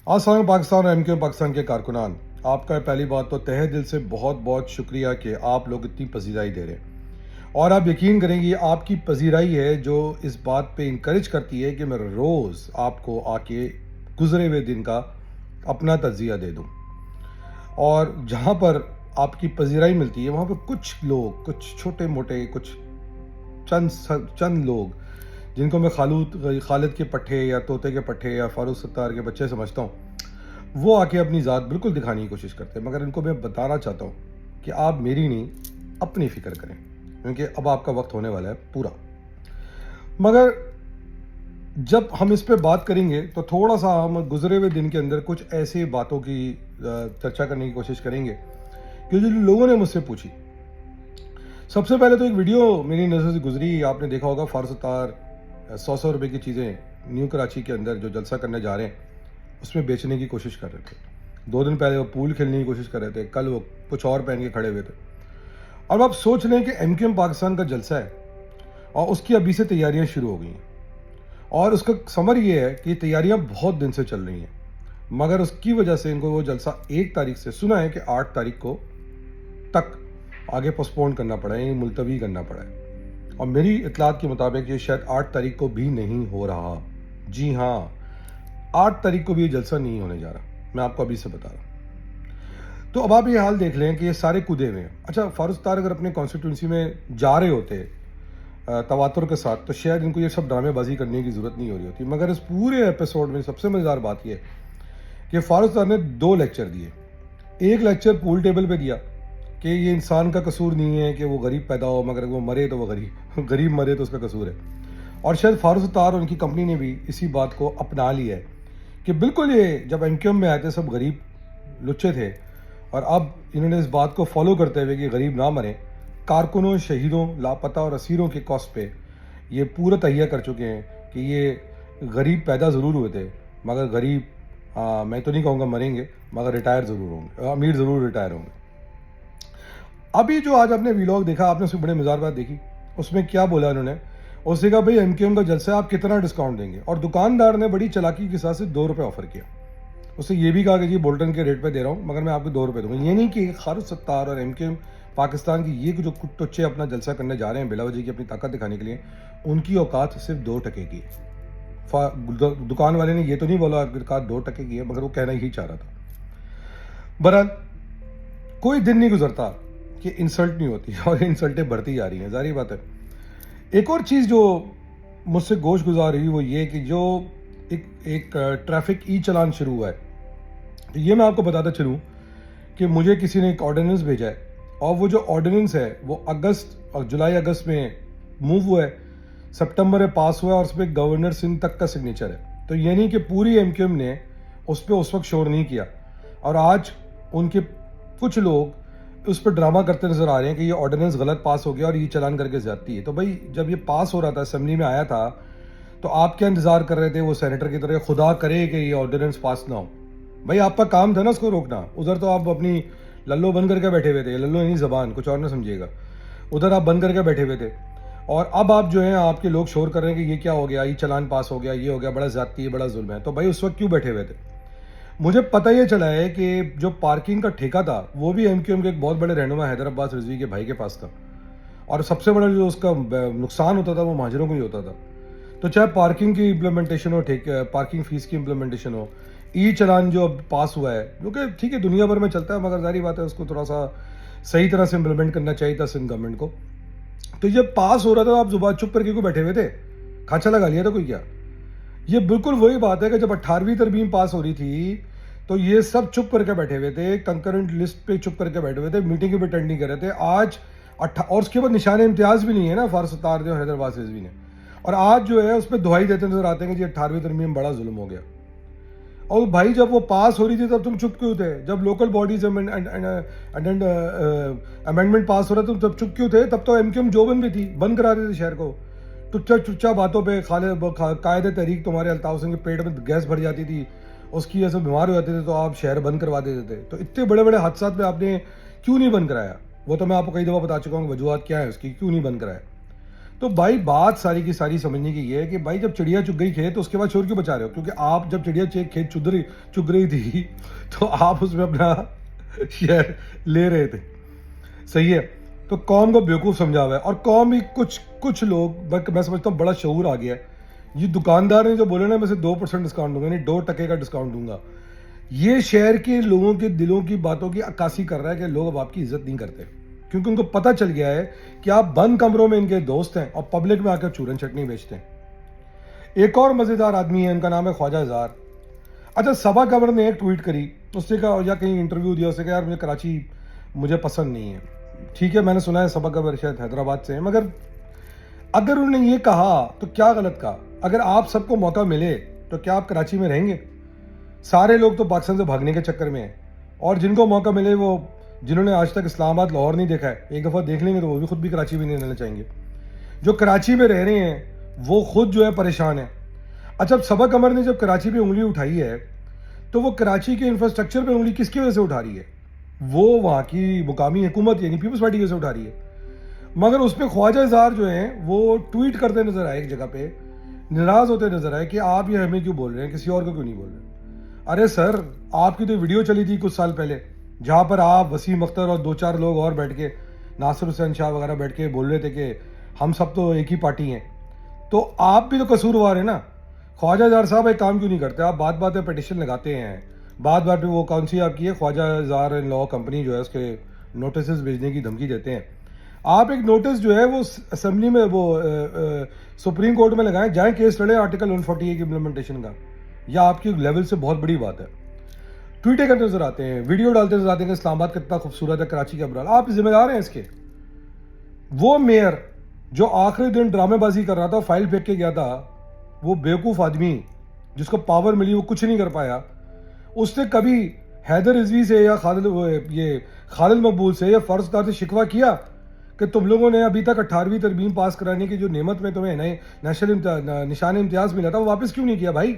السلام پاکستان اور MQM پاکستان کے کارکنان، آپ کا پہلی بات تو تہہ دل سے بہت بہت شکریہ کہ آپ لوگ اتنی پذیرائی دے رہے ہیں، اور آپ یقین کریں گے آپ کی پذیرائی ہے جو اس بات پہ انکریج کرتی ہے کہ میں روز آپ کو آ کے گزرے ہوئے دن کا اپنا تجزیہ دے دوں. اور جہاں پر آپ کی پذیرائی ملتی ہے وہاں پہ کچھ لوگ، کچھ چھوٹے موٹے، کچھ چند لوگ جن کو میں خالد کے پٹھے یا طوطے کے پٹھے یا فاروق ستار کے بچے سمجھتا ہوں، وہ آ کے اپنی ذات بالکل دکھانے کی کوشش کرتے ہیں، مگر ان کو میں بتانا چاہتا ہوں کہ آپ میری نہیں اپنی فکر کریں، کیونکہ اب آپ کا وقت ہونے والا ہے پورا. مگر جب ہم اس پہ بات کریں گے تو تھوڑا سا ہم گزرے ہوئے دن کے اندر کچھ ایسی باتوں کی چرچا کرنے کی کوشش کریں گے کہ جو لوگوں نے مجھ سے پوچھی. سب سے پہلے تو ایک ویڈیو میری نظر سے گزری، آپ نے دیکھا ہوگا، فاروق ستار 100 روپے کی چیزیں نیو کراچی کے اندر جو جلسہ کرنے جا رہے ہیں اس میں بیچنے کی کوشش کر رہے تھے. 2 دن پہلے وہ پول کھیلنے کی کوشش کر رہے تھے، کل وہ کچھ اور پہن کے کھڑے ہوئے تھے. اب آپ سوچ لیں کہ MQM پاکستان کا جلسہ ہے اور اس کی ابھی سے تیاریاں شروع ہو گئی ہیں، اور اس کا ثمر یہ ہے کہ تیاریاں بہت دن سے چل رہی ہیں، مگر اس کی وجہ سے ان کو وہ جلسہ 1 تاریخ سے سنا ہے کہ 8 تاریخ کو تک آگے پوسٹپون کرنا پڑا ہے، یعنی ملتوی کرنا پڑا ہے. اور میری اطلاعات کے مطابق یہ شاید 8 تاریخ کو بھی نہیں ہو رہا. جی ہاں، 8 تاریخ کو بھی یہ جلسہ نہیں ہونے جا رہا، میں آپ کو ابھی سے بتا رہا ہوں. تو اب آپ یہ حال دیکھ لیں کہ یہ سارے کودے ہوئے ہیں. اچھا، فاروق ستار اگر اپنے کانسٹیٹوئنسی میں جا رہے ہوتے تواتر کے ساتھ تو شاید ان کو یہ سب ڈرامے بازی کرنے کی ضرورت نہیں ہو رہی ہوتی. مگر اس پورے ایپیسوڈ میں سب سے مزیدار بات یہ ہے کہ فاروق ستار نے 2 لیکچر دیے. ایک لیکچر پول ٹیبل پہ دیا کہ یہ انسان کا قصور نہیں ہے کہ وہ غریب پیدا ہو، مگر وہ مرے تو وہ غریب مرے تو اس کا قصور ہے. اور شاید فاروق ستار اور ان کی کمپنی نے بھی اسی بات کو اپنا لیا ہے کہ بالکل یہ جب MQM میں آئے تھے سب غریب لچے تھے، اور اب انہوں نے اس بات کو فالو کرتے ہوئے کہ غریب نہ مریں، کارکنوں، شہیدوں، لاپتہ اور اسیروں کے کاسٹ پہ یہ پورا تہیہ کر چکے ہیں کہ یہ غریب پیدا ضرور ہوئے تھے، مگر غریب میں تو نہیں کہوں گا مریں گے، مگر ریٹائر ضرور ہوں گے، امیر ضرور ریٹائر ہوں گے. ابھی جو آج آپ نے ویلاگ دیکھا، آپ نے اس میں بڑے مزار بات دیکھی، اس میں کیا بولا انہوں نے؟ اس نے کہا بھائی MQM کا جلسہ آپ کتنا ڈسکاؤنٹ دیں گے؟ اور دکاندار نے بڑی چلاکی کے ساتھ سے 2 روپے آفر کیا. اس نے یہ بھی کہا کہ جی بولٹن کے ریٹ پہ دے رہا ہوں، مگر میں آپ کو 2 روپے دوں گا. یہ نہیں کہ فاروق ستار اور MQM پاکستان کی یہ جو ٹچے اپنا جلسہ کرنے جا رہے ہیں بلا وجہ کی اپنی طاقت دکھانے کے لیے، ان کی اوقات صرف 2 ٹکے کی ہے. دکان والے نے یہ تو نہیں بولا کہ اوقات 2 ٹکے کی ہے، مگر وہ کہنا ہی چاہ رہا تھا. بہرحال کوئی دن نہیں گزرتا کہ انسلٹ نہیں ہوتی، اور انسلٹیں بڑھتی جا رہی ہیں، ظاہری بات ہے. ایک اور چیز جو مجھ سے گوش گزار ہوئی وہ یہ کہ جو ایک ٹریفک ای چلان شروع ہوا ہے، تو یہ میں آپ کو بتاتا چلوں کہ مجھے کسی نے ایک آرڈیننس بھیجا ہے، اور وہ جو آرڈیننس ہے وہ اگست اور جولائی اگست میں موو ہوا ہے، سپٹمبر میں پاس ہوا ہے، اور اس پہ گورنر سندھ تک کا سگنیچر ہے. تو یہ نہیں کہ پوری MQM نے اس پہ اس وقت شور نہیں کیا، اور آج ان کے کچھ لوگ اس پہ ڈرامہ کرتے نظر آ رہے ہیں کہ یہ آرڈیننس غلط پاس ہو گیا اور یہ چلان کر کے زیادتی ہے. تو بھائی جب یہ پاس ہو رہا تھا، اسمبلی میں آیا تھا، تو آپ کیا انتظار کر رہے تھے وہ سینیٹر کی طرح خدا کرے کہ یہ آرڈیننس پاس نہ ہو؟ بھائی آپ کا کام تھا نا اس کو روکنا. ادھر تو آپ اپنی للو بند کر کے بیٹھے ہوئے تھے، للو نہیں زبان، کچھ اور نہ سمجھیے گا، ادھر آپ بند کر کے بیٹھے ہوئے تھے. اور اب آپ جو ہیں آپ کے لوگ شور کر رہے ہیں کہ یہ کیا ہو گیا، یہ چلان پاس ہو گیا، یہ ہو گیا، بڑا زیادتی ہے، بڑا ظلم ہے. تو بھائی اس وقت کیوں بیٹھے ہوئے تھے؟ مجھے پتہ یہ چلا ہے کہ جو پارکنگ کا ٹھیکہ تھا وہ بھی MQM کے ایک بہت بڑے رہنما حیدر عباس رضوی کے بھائی کے پاس تھا، اور سب سے بڑا جو اس کا نقصان ہوتا تھا وہ مہاجروں کو ہی ہوتا تھا. تو چاہے پارکنگ کی امپلیمنٹیشن ہو، پارکنگ فیس کی امپلیمنٹیشن ہو، ای چلان جو اب پاس ہوا ہے، جو کہ ٹھیک ہے دنیا بھر میں چلتا ہے، مگر ظاہری بات ہے اس کو تھوڑا سا صحیح طرح سے امپلیمنٹ کرنا چاہیے تھا سندھ گورنمنٹ کو. تو جب پاس ہو رہا تھا آپ زبان چپ کر کے کیوں بیٹھے ہوئے تھے؟ کھانچا لگا لیا تھا کوئی کیا؟ یہ بالکل وہی بات ہے کہ جب 18ویں ترمیم پاس ہو رہی تھی تو یہ سب چپ کر کے بیٹھے ہوئے تھے، کنکرنٹ لسٹ پہ چپ کر کے بیٹھے ہوئے تھے، میٹنگ پہ اٹینڈ نہیں کر رہے تھے. آج اور اس کے بعد نشان امتیاز بھی نہیں ہے نا فاروق ستار نے اور حیدر عباس رضوی نے، اور آج جو ہے اس پہ دہائی دیتے نظر آتے ہیں کہ جی 18ویں ترمیم بڑا ظلم ہو گیا. اور بھائی جب وہ پاس ہو رہی تھی تب تم چپ کیوں تھے؟ جب لوکل باڈیز امینڈمنٹ پاس ہو رہا تھا تب چپ کیوں تھے؟ تب تو MQM جو بند بھی تھی، بند کرا دیتے شہر کو. ٹچا باتوں پہ قائد تحریک تمہارے الطاف حسین کے پیٹ میں گیس بھر جاتی تھی، اس کی وجہ سے بیمار ہو جاتے تھے، تو آپ شہر بند کروا دیتے تھے. تو اتنے بڑے بڑے حادثات پہ آپ نے کیوں نہیں بند کرایا؟ وہ تو میں آپ کو کئی دفعہ بتا چکا ہوں کہ وجوہات کیا ہے اس کی، کیوں نہیں بند کرایا. تو بھائی بات ساری کی ساری سمجھنے کی یہ ہے کہ بھائی جب چڑیا چگ گئی کھیت تو اس کے بعد شور کیوں بچا رہے ہو؟ کیونکہ آپ جب چڑیا کھیت چگ رہی تھی تو آپ اس میں اپنا شیئر لے رہے تھے. صحیح ہے. تو قوم کو بیوقوف سمجھا ہوا ہے, اور قوم بھی کچھ لوگ, میں سمجھتا ہوں بڑا شعور آ گیا ہے. یہ دکاندار نے جو بولے نا میں سے 2% ڈسکاؤنٹ دوں گا, یعنی 2% کا ڈسکاؤنٹ دوں گا, یہ شہر کے لوگوں کے دلوں کی باتوں کی عکاسی کر رہا ہے کہ لوگ اب آپ کی عزت نہیں کرتے, کیونکہ ان کو پتہ چل گیا ہے کہ آپ بند کمروں میں ان کے دوست ہیں اور پبلک میں آ کر چورن چٹنی بیچتے ہیں. ایک اور مزیدار آدمی ہے, ان کا نام ہے خواجہ اظہار. اچھا, صبا قمر نے ایک ٹویٹ کری, اس نے کہا, یا کہیں انٹرویو دیا, اس نے کہا یار مجھے کراچی مجھے پسند نہیں ہے. ٹھیک ہے, میں نے سنا ہے صبا قمر شاید حیدرآباد سے ہیں, مگر اگر انہوں نے یہ کہا تو کیا غلط کہا؟ اگر آپ سب کو موقع ملے تو کیا آپ کراچی میں رہیں گے؟ سارے لوگ تو پاکستان سے بھاگنے کے چکر میں ہیں, اور جن کو موقع ملے, وہ جنہوں نے آج تک اسلام آباد لاہور نہیں دیکھا ہے, ایک دفعہ دیکھ لیں گے تو وہ بھی خود بھی کراچی میں نہیں رہنا چاہیں گے. جو کراچی میں رہ رہے ہیں وہ خود جو ہے پریشان ہیں. اچھا, صبا قمر نے جب کراچی پہ انگلی اٹھائی ہے تو وہ کراچی کے انفراسٹرکچر پہ انگلی کس کی وجہ سے اٹھا رہی ہے؟ وہ وہاں کی مقامی حکومت یعنی پیپلز پارٹی کی وجہ سے اٹھا رہی ہے. مگر اس پہ خواجہ اظہار جو ہیں وہ ٹویٹ کرتے نظر آئے, ایک جگہ پہ ناراض ہوتے نظر آئے کہ آپ یہ ہمیں کیوں بول رہے ہیں, کسی اور کو کیوں نہیں بول رہے. ارے سر, آپ کی تو ویڈیو چلی تھی کچھ سال پہلے جہاں پر آپ, وسیم اختر اور 2-4 لوگ اور بیٹھ کے, ناصر حسین شاہ وغیرہ بیٹھ کے بول رہے تھے کہ ہم سب تو ایک ہی پارٹی ہیں. تو آپ بھی تو قصوروار ہیں نا. خواجہ اظہار صاحب ایک کام کیوں نہیں کرتے؟ آپ بات بات پہ پٹیشن لگاتے ہیں, بات بات پہ وہ کون سی آپ کی ہے, خواجہ اظہار اینڈ لا کمپنی جو ہے, اس کے نوٹسز بھیجنے کی دھمکی دیتے ہیں. آپ ایک نوٹس جو ہے وہ اسمبلی میں, وہ سپریم کورٹ میں لگائیں, جائیں کیس لڑیں آرٹیکل 148 کی امپلیمنٹیشن کا. یا آپ کی لیول سے بہت بڑی بات ہے. ٹویٹیں کرتے نظر آتے ہیں, ویڈیو ڈالتے نظر آتے ہیں کہ اسلام آباد کتنا خوبصورت ہے, کراچی کا برال. آپ ذمہ دار ہیں اس کے. وہ میئر جو آخری دن ڈرامے بازی کر رہا تھا, فائل پھینک کے گیا تھا, وہ بیوقوف آدمی جس کو پاور ملی وہ کچھ نہیں کر پایا, اس نے کبھی حیدر رضوی سے یا خالد مقبول سے یا فرض دار سے شکوہ کیا کہ تم لوگوں نے ابھی تک 18ویں ترمیم پاس کرانے کی جو نعمت میں تمہیں نیشنل نشان امتیاز ملا تھا وہ واپس کیوں نہیں کیا بھائی؟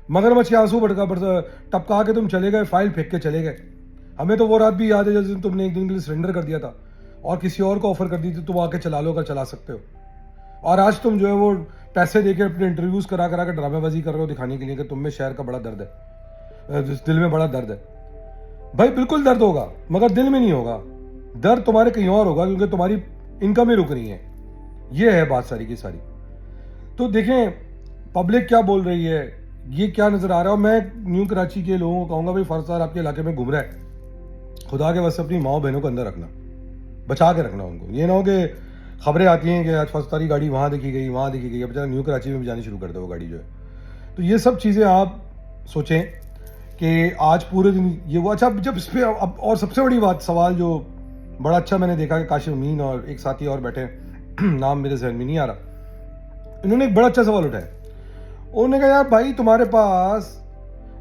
مگرمچھ کے آنسو ٹپکا کے تم چلے گئے, فائل پھینک کے چلے گئے. ہمیں تو وہ رات بھی یاد ہے جس دن تم نے ایک دن کے لیے سرنڈر کر دیا تھا اور کسی اور کو آفر کر دی تھی تم آ کے چلا لو, کر چلا سکتے ہو. اور آج تم جو ہے وہ پیسے دے کے اپنے انٹرویوز کرا کے ڈرامے بازی کر رہے ہو دکھانے کے لیے کہ تم میں شہر کا بڑا درد ہے, دل میں بڑا درد ہے. بھائی بالکل درد ہوگا, مگر دل میں نہیں ہوگا. درد تمہارے کہیں اور ہوگا, کیونکہ تمہاری انکم ہی رک رہی ہے. یہ ہے بات ساری کی ساری. تو دیکھیں پبلک کیا بول رہی ہے, یہ کیا نظر آ رہا ہے. اور میں نیو کراچی کے لوگوں کو کہوں گا بھائی فرض صاحب آپ کے علاقے میں گھوم رہا ہے, خدا کے واسطے اپنی ماؤں بہنوں کو اندر رکھنا, بچا کے رکھنا ان کو. یہ نہ ہو کہ خبریں آتی ہیں کہ آج فستاری گاڑی وہاں دیکھی گئی, وہاں دیکھی گئی, اب بیچارہ نیو کراچی میں بھی جانی شروع کر دے وہ گاڑی جو ہے. تو یہ سب چیزیں آپ سوچیں کہ آج پورے دن یہ وہ. اچھا, جب اس پہ اب اور سب سے بڑی بات, سوال جو بڑا اچھا میں نے دیکھا کہ کاشف امین اور ایک ساتھی اور بیٹھے, نام میرے ذہن میں نہیں آ رہا, انہوں نے ایک بڑا اچھا سوال اٹھایا. انہوں نے کہا یار بھائی تمہارے پاس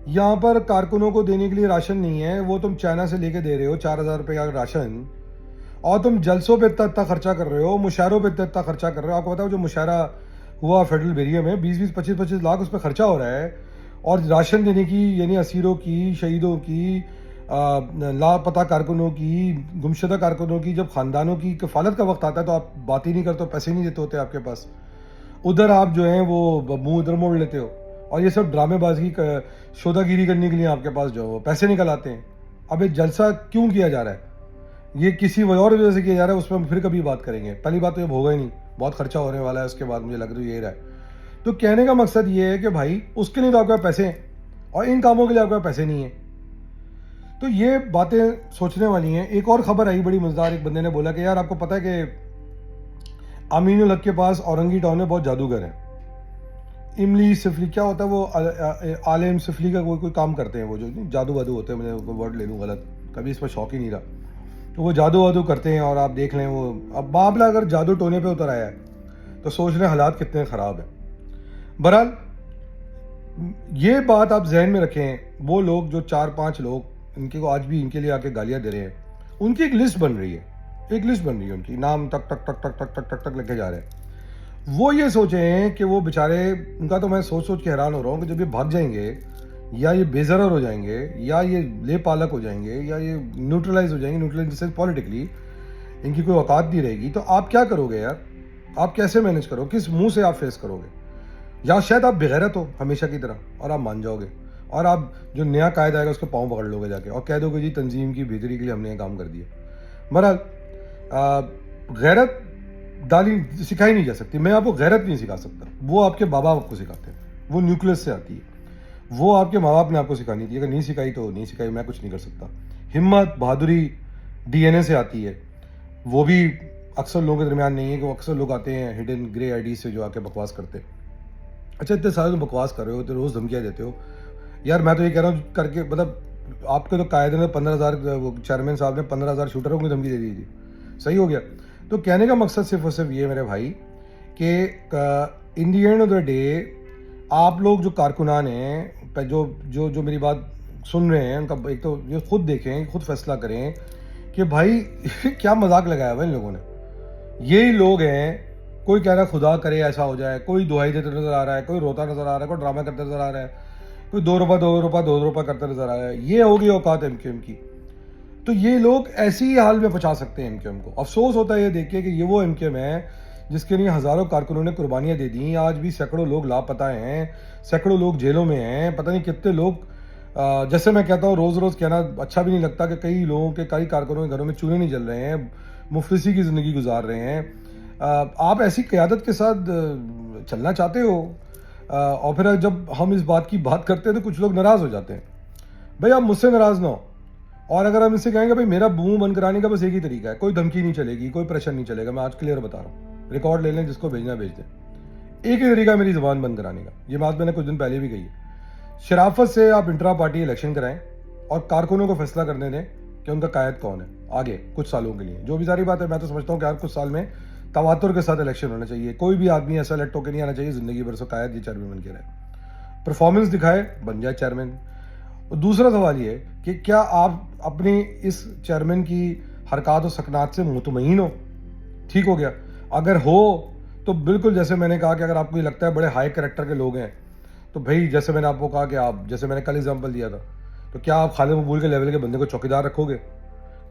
یہاں پر کارکنوں کو دینے کے لیے راشن نہیں ہے, وہ تم چائنا سے لے کے دے رہے ہو 4,000 روپے کا راشن, اور تم جلسوں پہ اتنا خرچہ کر رہے ہو, مشاعروں پہ اتنا خرچہ کر رہے ہو. آپ کو بتاؤ جو مشاعرہ ہوا فیڈرل بیریا میں 20-20, 25-25 لاکھ اس پہ خرچہ ہو رہا ہے, اور راشن دینے کی یعنی اسیروں کی, شہیدوں کی, لاپتہ کارکنوں کی, گمشدہ کارکنوں کی جب خاندانوں کی کفالت کا وقت آتا ہے تو آپ بات ہی نہیں کرتے, پیسے نہیں دیتے ہوتے آپ کے پاس. ادھر آپ جو ہیں وہ منہ ادھر موڑ لیتے ہو, اور یہ سب ڈرامے بازی شودہ گیری کرنے کے لیے آپ کے پاس جو پیسے نکل آتے ہیں. اب یہ جلسہ کیوں کیا جا رہا ہے؟ یہ کسی اور وجہ سے کیا جا رہا ہے, اس پہ ہم پھر کبھی بات کریں گے. پہلی بات تو یہ ہوگا ہی نہیں, بہت خرچہ ہونے والا ہے اس کے بعد, مجھے لگ رہا ہے یہ رہا ہے. تو کہنے کا مقصد یہ ہے کہ بھائی اس کے لیے تو آپ کے پاس پیسے ہیں اور ان کاموں کے لیے آپ کے پاس پیسے نہیں ہیں. تو یہ باتیں سوچنے والی ہیں. ایک اور خبر آئی بڑی مزیدار, ایک بندے نے بولا کہ یار آپ کو پتہ ہے کہ امین الحق کے پاس اورنگی ٹاؤن میں بہت جادوگر ہیں, املی سفلی کیا ہوتا ہے وہ, عالم سفلی کا کوئی کام کرتے ہیں, وہ جو جادو وادو ہوتے ہیں, مجھے ورڈ لے لوں غلط, کبھی اس پر شوق ہی نہیں رہا. تو وہ جادو وادو کرتے ہیں, اور آپ دیکھ لیں وہ اب معاملہ اگر جادو ٹونے پہ اتر آیا ہے تو سوچ رہے ہیں حالات کتنے خراب ہیں. بہرحال یہ بات آپ ذہن میں رکھیں, وہ لوگ جو 4-5 لوگ ان کے کو آج بھی ان کے لیے آ کے گالیاں دے رہے ہیں, ان کی ایک لسٹ بن رہی ہے, ان کی نام ٹک ٹک ٹک ٹک ٹک ٹک ٹک ٹک لکھے جا رہے ہیں. وہ یہ سوچیں کہ وہ بیچارے, ان کا تو میں سوچ کے حیران ہو رہا ہوں کہ جب یہ بھاگ جائیں گے یا یہ بے ضرر ہو جائیں گے یا یہ لے پالک ہو جائیں گے یا یہ نیوٹرلائز ہو جائیں گے, نیوٹرلائز پولیٹیکلی ان کی کوئی اوقات نہیں رہے گی, تو آپ کیا کرو گے یار؟ آپ کیسے مینج کرو, کس منہ سے آپ فیس کرو گے؟ یا شاید آپ بغیرت ہو ہمیشہ کی طرح اور آپ مان جاؤ گے, اور آپ جو نیا قائد آئے گا اس کے پاؤں پکڑ لو گے جا کے اور کہہ دو گے جی تنظیم کی بہتری کے لیے ہم نے یہ کام کر دیا. بہرحال غیرت ڈالی سکھائی نہیں جا سکتی, میں آپ کو غیرت نہیں سکھا سکتا, وہ آپ کے بابا آپ کو سکھاتے ہیں, وہ نیوکلس سے آتی ہے, وہ آپ کے ماں باپ نے آپ کو سکھانی تھی, اگر نہیں سکھائی تو نہیں سکھائی, میں کچھ نہیں کر سکتا. ہمت بہادری ڈی این اے سے آتی ہے, وہ بھی اکثر لوگوں کے درمیان نہیں ہے, کہ وہ اکثر لوگ آتے ہیں ہڈن گرے آئی ڈی سے جو آ کے بکواس کرتے ہیں. اچھا اتنے سارے تم بکواس کر رہے ہو تو روز دھمکیاں دیتے ہو یار, میں تو یہ کہہ رہا ہوں کر کے, مطلب آپ کے تو قائد نے 15,000 چیئرمین صاحب نے 15,000 شوٹروں کو دھمکی دے دی تھی, صحیح ہو گیا. تو کہنے کا مقصد صرف اور صرف یہ میرے بھائی کہ in the end of the day آپ لوگ جو کارکنان ہیں, جو میری بات سن رہے ہیں, ان کا ایک تو یہ خود دیکھیں, خود فیصلہ کریں کہ بھائی کیا مذاق لگایا ہوا ان لوگوں نے. یہی لوگ ہیں, کوئی کہہ رہا ہے خدا کرے ایسا ہو جائے, کوئی دہائی دیتے نظر آ رہا ہے, کوئی روتا نظر آ رہا ہے, کوئی ڈرامہ کرتے نظر آ رہا ہے, کوئی 2 روپے کرتے نظر آ رہا ہے. یہ ہوگی اوقات ایم کیو ایم کی. تو یہ لوگ ایسی ہی حال میں پہنچا سکتے ہیں ایم کیو ایم کو. افسوس ہوتا ہے یہ دیکھ کے کہ یہ وہ ایم کیو ایم ہے جس کے لیے ہزاروں کارکنوں نے قربانیاں دے دیں, آج بھی سینکڑوں لوگ لاپتہ ہیں, سینکڑوں لوگ جیلوں میں ہیں, پتہ نہیں کتنے لوگ. جیسے میں کہتا ہوں روز روز کہنا اچھا بھی نہیں لگتا کہ کئی لوگوں کے, کئی کارکنوں کے گھروں میں چولہے نہیں جل رہے ہیں, مفلسی کی زندگی گزار رہے ہیں. آپ ایسی قیادت کے ساتھ چلنا چاہتے ہو, اور پھر جب ہم اس بات کی بات کرتے ہیں تو کچھ لوگ ناراض ہو جاتے ہیں. بھائی آپ مجھ سے ناراض نہ ہو, اور اگر ہم اس سے کہیں گے بھائی میرا منہ بند کرانے کا بس ایک ہی طریقہ ہے, کوئی دھمکی نہیں چلے گی, کوئی پریشر نہیں چلے گا, میں آج کلیئر بتا رہا ہوں, ریکارڈ لے لیں, جس کو بھیجنا بھیج دیں. ایک ہی طریقہ ہے میری زبان بند کرانے کا, یہ بات میں نے کچھ دن پہلے بھی کہی ہے. شرافت سے آپ انٹرا پارٹی الیکشن کرائیں اور کارکنوں کو فیصلہ کرنے دیں کہ ان کا قائد کون ہے آگے کچھ سالوں کے لیے. جو بھی ساری بات ہے, میں تو سمجھتا ہوں کہ ہر کچھ سال میں تواتر کے ساتھ الیکشن ہونا چاہیے. کوئی بھی آدمی ایسا الیکٹ ہو کے نہیں آنا چاہیے زندگی بھر سے قائد یہ چیئرمین بن کے رہے, پرفارمنس دکھائے بن جائے چیئرمین. اور دوسرا سوال یہ کہ کیا آپ اپنی اس چیئرمین کی حرکات و سکنات سے مطمئن ہو؟ ٹھیک ہو گیا. اگر ہو تو بالکل جیسے میں نے کہا کہ اگر آپ کو یہ لگتا ہے بڑے ہائی کریکٹر کے لوگ ہیں تو بھائی جیسے میں نے آپ کو کہا کہ آپ, جیسے میں نے کل ایگزامپل دیا تھا, تو کیا آپ خالد مقبول کے لیول کے بندے کو چوکیدار رکھو گے؟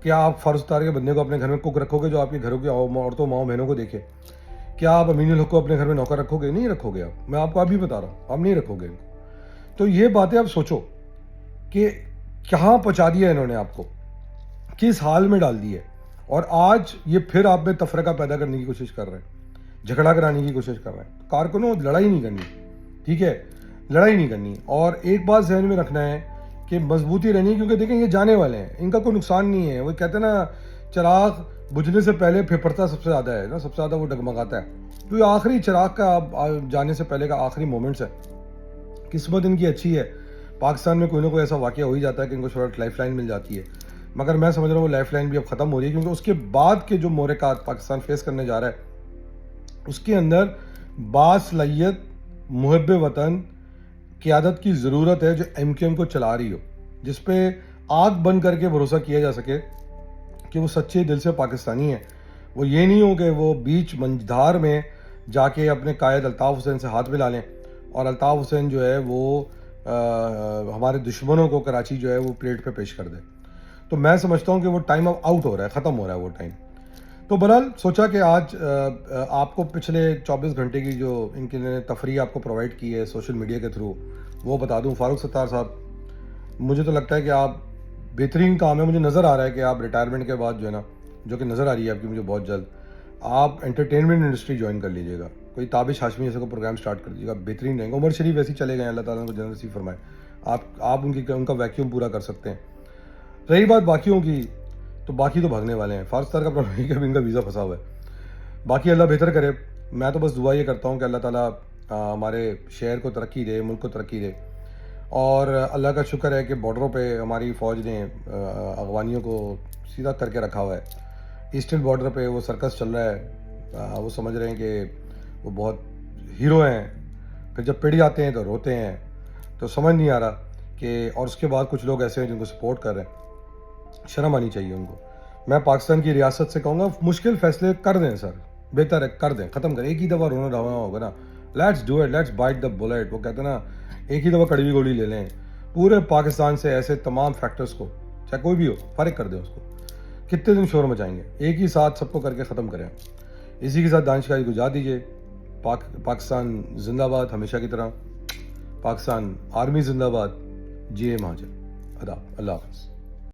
کیا آپ فارغ ستار کے بندے کو اپنے گھر میں کوک رکھو گے جو آپ کے گھروں کی عورتوں ماؤں بہنوں کو دیکھے؟ کیا آپ امین الحق کو اپنے گھر میں نوکر رکھو گے؟ نہیں رکھو گے آپ, میں آپ کو ابھی بتا رہا ہوں, آپ نہیں رکھو گے. تو یہ باتیں آپ سوچو کہ کہاں پہنچا دیا انہوں نے آپ کو, کس حال میں ڈال دی ہے, اور آج یہ پھر آپ میں تفرقہ پیدا کرنے کی کوشش کر رہے ہیں, جھگڑا کرانے کی کوشش کر رہے ہیں. کارکنوں لڑائی نہیں کرنی, ٹھیک ہے, لڑائی نہیں کرنی. اور ایک بات ذہن میں رکھنا ہے کہ مضبوطی رہنی ہے, کیونکہ دیکھیں یہ جانے والے ہیں, ان کا کوئی نقصان نہیں ہے. وہ کہتے ہیں نا چراغ بجھنے سے پہلے پھپھڑتا سب سے زیادہ ہے نا, سب سے زیادہ وہ ڈگمگاتا ہے. تو یہ آخری چراغ کا جانے سے پہلے کا آخری مومنٹس ہے. قسمت ان کی اچھی ہے, پاکستان میں کوئی نہ کوئی ایسا واقعہ ہو ہی جاتا ہے کہ ان کو شاید لائف لائن مل جاتی ہے, مگر میں سمجھ رہا ہوں وہ لائف لائن بھی اب ختم ہو رہی ہے, کیونکہ اس کے بعد کے جو مورکات پاکستان فیس کرنے جا رہا ہے اس کے اندر باصلاحیت محب وطن قیادت کی ضرورت ہے جو ایم کیو ایم کو چلا رہی ہو, جس پہ آنکھ بند کر کے بھروسہ کیا جا سکے کہ وہ سچے دل سے پاکستانی ہے. وہ یہ نہیں ہو کہ وہ بیچ منجھدار میں جا کے اپنے قائد الطاف حسین سے ہاتھ ملا لیں, اور الطاف حسین جو ہے وہ ہمارے دشمنوں کو کراچی جو ہے وہ پلیٹ پہ پیش کر دے. تو میں سمجھتا ہوں کہ وہ ٹائم اب آؤٹ ہو رہا ہے, ختم ہو رہا ہے وہ ٹائم. تو بہرحال سوچا کہ آج آپ کو پچھلے 24 گھنٹے کی جو ان کے نے تفریح آپ کو پرووائڈ کی ہے سوشل میڈیا کے تھرو وہ بتا دوں. فاروق ستار صاحب, مجھے تو لگتا ہے کہ آپ بہترین کام ہے, مجھے نظر آ رہا ہے کہ آپ ریٹائرمنٹ کے بعد جو ہے نا, جو کہ نظر آ رہی ہے آپ کی مجھے بہت جلد, آپ انٹرٹینمنٹ انڈسٹری جوائن کر لیجیے گا, کوئی تابش ہاشمی ایسا کوئی پروگرام سٹارٹ کر دیجیے گا, بہترین رہیں گے. عمر شریف ویسے ہی چلے گئے, اللہ تعالیٰ کو جنت نصیب فرمائے, آپ ان کا ویکیوم پورا کر سکتے ہیں. رہی بات باقیوں کی, تو باقی تو بھاگنے والے ہیں. فاروق ستار کا پرابلم ہے کہ ابھی ان کا ویزا پھنسا ہوا ہے, باقی اللہ بہتر کرے. میں تو بس دعا یہ کرتا ہوں کہ اللہ تعالیٰ ہمارے شہر کو ترقی دے, ملک کو ترقی دے. اور اللہ کا شکر ہے کہ بارڈروں پہ ہماری فوج نے افغانیوں کو سیدھا کر کے رکھا ہوا ہے. ایسٹرن بارڈر پہ وہ سرکس چل رہا ہے, وہ سمجھ رہے ہیں کہ وہ بہت ہیرو ہیں, پھر جب پڑ جاتے ہیں تو روتے ہیں. تو سمجھ نہیں آ رہا کہ, اور اس کے بعد کچھ لوگ ایسے ہیں جن کو سپورٹ کر رہے ہیں, شرم آنی چاہیے ان کو. میں پاکستان کی ریاست سے کہوں گا مشکل فیصلے کر دیں سر, بہتر ہے کر دیں, ختم کریں. ایک ہی دفعہ رونا دھوانا ہوگا نا, let's do it, let's byte the Bullet. وہ کہتے ہیں نا ایک ہی دفعہ کڑوی گولی لے لیں. پورے پاکستان سے ایسے تمام فیکٹرز کو, چاہے کوئی بھی ہو, فارغ کر دیں اس کو. کتنے دن شور مچائیں گے, ایک ہی ساتھ سب کو کر کے ختم کریں. اسی کے ساتھ دانشکاری کو جا دیجیے. پاکستان زندہ باد ہمیشہ کی طرح. پاکستان آرمی زندہ باد. جی اے مہاجر. اللہ حافظ.